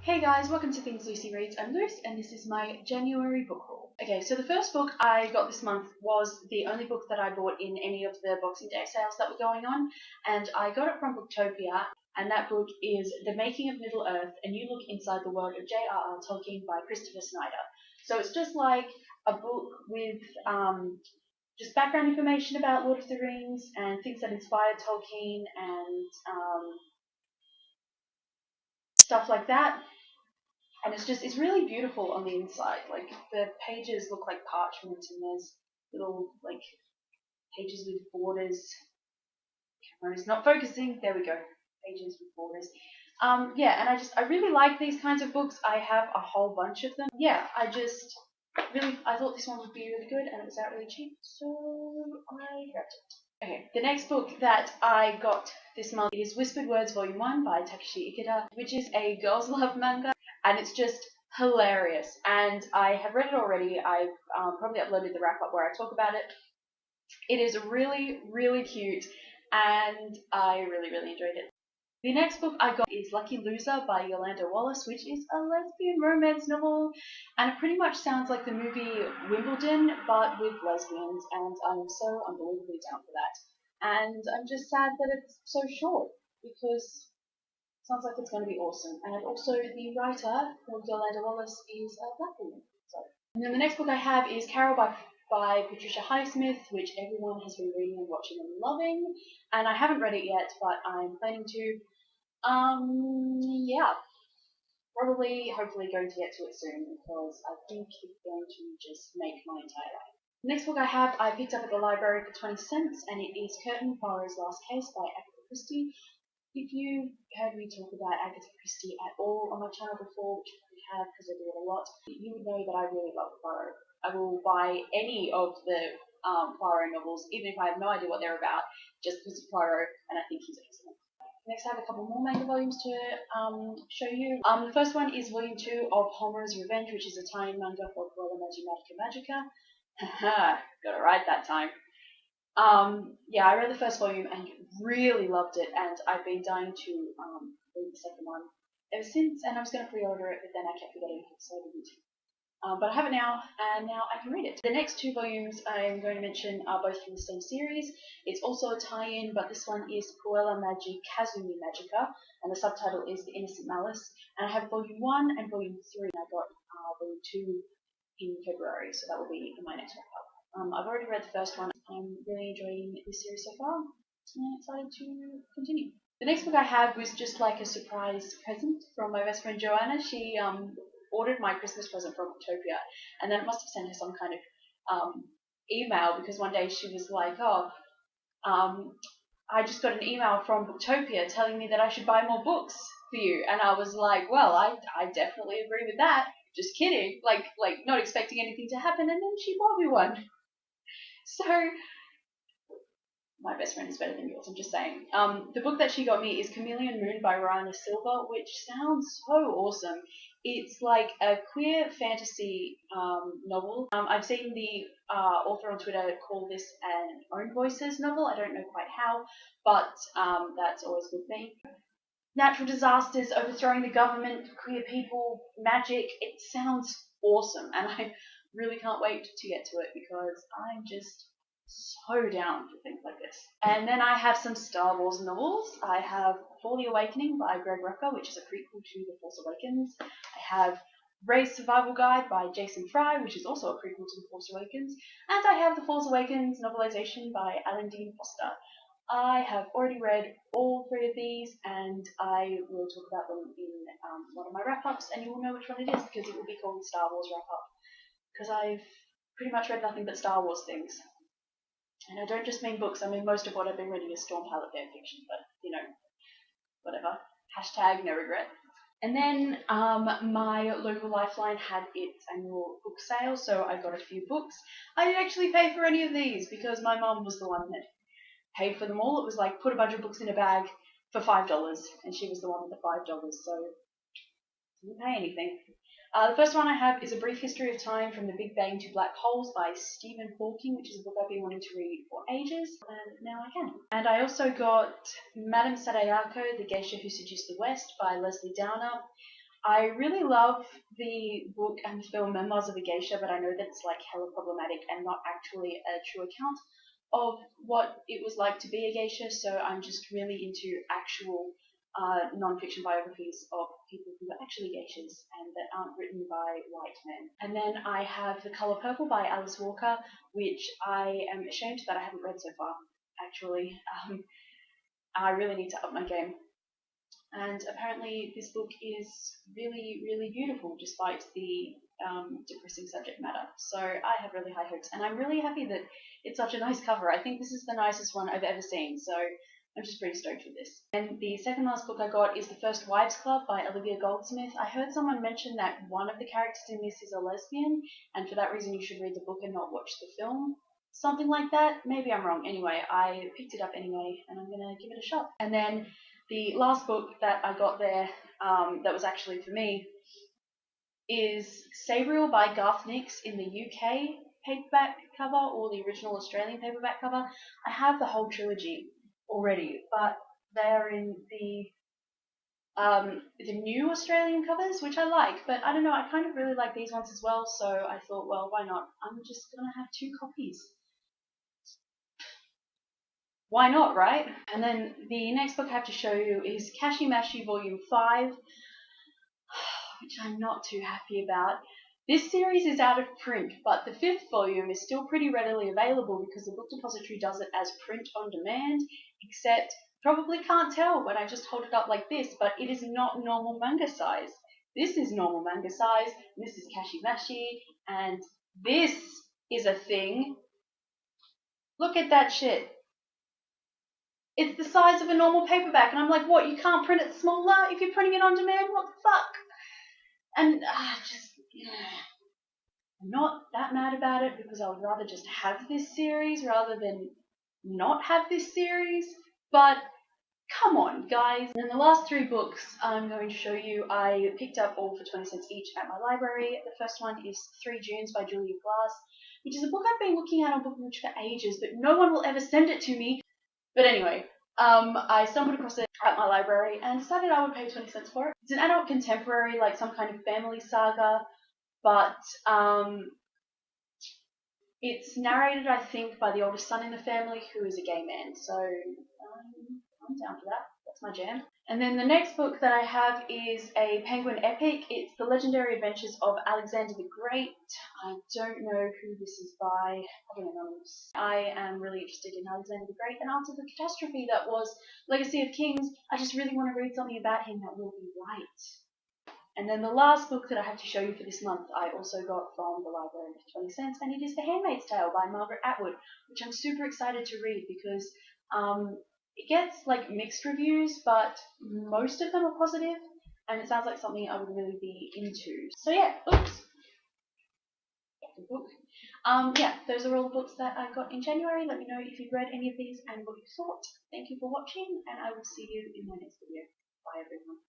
Hey guys, welcome to Things Lucy Reads. I'm Luce and this is my January book haul. Okay, so the first book I got this month was the only book that I bought in any of the Boxing Day sales that were going on, and I got it from Booktopia, and that book is The Making of Middle-earth, A New Look Inside the World of J.R.R. Tolkien by Christopher Snyder. So it's just like a book with just background information about Lord of the Rings and things that inspired Tolkien and stuff like that. And it's really beautiful on the inside. Like, the pages look like parchment and there's little, like, pages with borders. Camera is not focusing. There we go. Pages with borders. Yeah, and I really like these kinds of books. I have a whole bunch of them. Yeah, I thought this one would be really good and it was out really cheap, so I grabbed it. Okay, the next book that I got this month is Whispered Words Volume 1 by Takeshi Ikeda, which is a girls' love manga. And it's just hilarious. And I have read it already. I've probably uploaded the wrap-up where I talk about it. It is really, really cute, and I really, really enjoyed it. The next book I got is Lucky Loser by Yolanda Wallace, which is a lesbian romance novel, and it pretty much sounds like the movie Wimbledon, but with lesbians, and I'm so unbelievably down for that. And I'm just sad that it's so short, because sounds like it's going to be awesome. And also the writer, called Yolanda Wallace, is a black woman. And then the next book I have is Carol by Patricia Highsmith, which everyone has been reading and watching and loving. And I haven't read it yet, but I'm planning to. Yeah. Probably, hopefully going to get to it soon, because I think it's going to just make my entire life. The next book I picked up at the library for 20 cents, and it is Curtin Poirot's Last Case by Agatha Christie. If you heard me talk about Agatha Christie at all on my channel before, which you probably have because I do it a lot, you would know that I really love Poirot. I will buy any of the Poirot novels, even if I have no idea what they're about, just because of Poirot, and I think he's excellent. Next, I have a couple more manga volumes to show you. The first one is Volume 2 of Homer's Revenge, which is a tie-in manga for Cruella Magica. Haha, got it right that time. Yeah, I read the first volume and really loved it, and I've been dying to read the second one ever since, and I was going to pre-order it, but then I kept forgetting it, so I didn't. But I have it now, and now I can read it. The next two volumes I'm going to mention are both from the same series. It's also a tie-in, but this one is Cruella Kazumi Magica, and the subtitle is The Innocent Malice. And I have Volume 1 and Volume 3, and I got Volume 2 in February, so that will be in my next wrap-up. I've already read the first one. I'm really enjoying this series so far, and I'm excited to continue. The next book I have was just like a surprise present from my best friend Joanna. She ordered my Christmas present from Booktopia, and then it must have sent her some kind of email, because one day she was like, I just got an email from Booktopia telling me that I should buy more books for you. And I was like, well, I definitely agree with that. Just kidding. Like not expecting anything to happen, and then she bought me one. So, my best friend is better than yours, I'm just saying. The book that she got me is Chameleon Moon by Rana Silva, which sounds so awesome. It's like a queer fantasy novel. I've seen the author on Twitter call this an Own Voices novel. I don't know quite how, but that's always with me. Natural disasters, overthrowing the government, queer people, magic. It sounds awesome, and I really can't wait to get to it, because I'm just so down for things like this. And then I have some Star Wars novels. I have For the Awakening by Greg Rucka, which is a prequel to The Force Awakens. I have Rey's Survival Guide by Jason Fry, which is also a prequel to The Force Awakens. And I have The Force Awakens novelization by Alan Dean Foster. I have already read all three of these, and I will talk about them in one of my wrap-ups, and you will know which one it is, because it will be called Star Wars Wrap-Up, because I've pretty much read nothing but Star Wars things. And I don't just mean books, I mean most of what I've been reading is Storm Palette fanfiction, but, you know, whatever. Hashtag no regret. And then my local Lifeline had its annual book sale, so I got a few books. I didn't actually pay for any of these, because my mum was the one that paid for them all. It was like, put a bunch of books in a bag for $5, and she was the one with the $5, so I didn't pay anything. The first one I have is A Brief History of Time from the Big Bang to Black Holes by Stephen Hawking, which is a book I've been wanting to read for ages, and now I can. And I also got Madame Sadayako, The Geisha Who Seduced the West by Leslie Downer. I really love the book and the film Memoirs of a Geisha, but I know that it's like hella problematic and not actually a true account of what it was like to be a geisha, so I'm just really into actual non-fiction biographies of people who are actually geishas and that aren't written by white men. And then I have The Colour Purple by Alice Walker, which I am ashamed that I haven't read so far, actually. I really need to up my game. And apparently this book is really, really beautiful despite the depressing subject matter. So I have really high hopes, and I'm really happy that it's such a nice cover. I think this is the nicest one I've ever seen, so I'm just pretty stoked with this. And the second last book I got is The First Wives Club by Olivia Goldsmith. I heard someone mention that one of the characters in this is a lesbian, and for that reason you should read the book and not watch the film. Something like that. Maybe I'm wrong. Anyway, I picked it up anyway, and I'm going to give it a shot. And then the last book that I got there that was actually for me is Sabriel by Garth Nix in the UK paperback cover, or the original Australian paperback cover. I have the whole trilogy already, but they're in the new Australian covers, which I like, but I don't know, I kind of really like these ones as well, so I thought, well, why not? I'm just gonna have 2 copies. Why not, right? And then the next book I have to show you is Kashi Mashi Volume 5, which I'm not too happy about. This series is out of print, but the 5th volume is still pretty readily available because the Book Depository does it as print on demand, except probably can't tell when I just hold it up like this, but it is not normal manga size. This is normal manga size, this is Kashi Mashi, and this is a thing. Look at that shit. It's the size of a normal paperback, and I'm like, what, you can't print it smaller if you're printing it on demand? What the fuck? And I'm not that mad about it because I would rather just have this series rather than not have this series, but come on, guys. And then the last 3 books I'm going to show you, I picked up all for 20 cents each at my library. The first one is 3 Junes by Julia Glass, which is a book I've been looking at on Bookmatch for ages, but no one will ever send it to me. But anyway, I stumbled across it at my library and decided I would pay 20 cents for it. It's an adult contemporary, like some kind of family saga, but it's narrated, I think, by the oldest son in the family, who is a gay man. So I'm down for that. That's my jam. And then the next book that I have is a Penguin epic. It's The Legendary Adventures of Alexander the Great. I don't know who this is by. Probably anonymous. I am really interested in Alexander the Great, and after the catastrophe that was Legacy of Kings, I just really want to read something about him that will be right. And then the last book that I have to show you for this month, I also got from the library for 20 cents, and it is The Handmaid's Tale by Margaret Atwood, which I'm super excited to read because it gets like mixed reviews, but most of them are positive, and it sounds like something I would really be into. So yeah, oops. The book. Yeah, those are all the books that I got in January. Let me know if you've read any of these and what you thought. Thank you for watching, and I will see you in my next video. Bye everyone.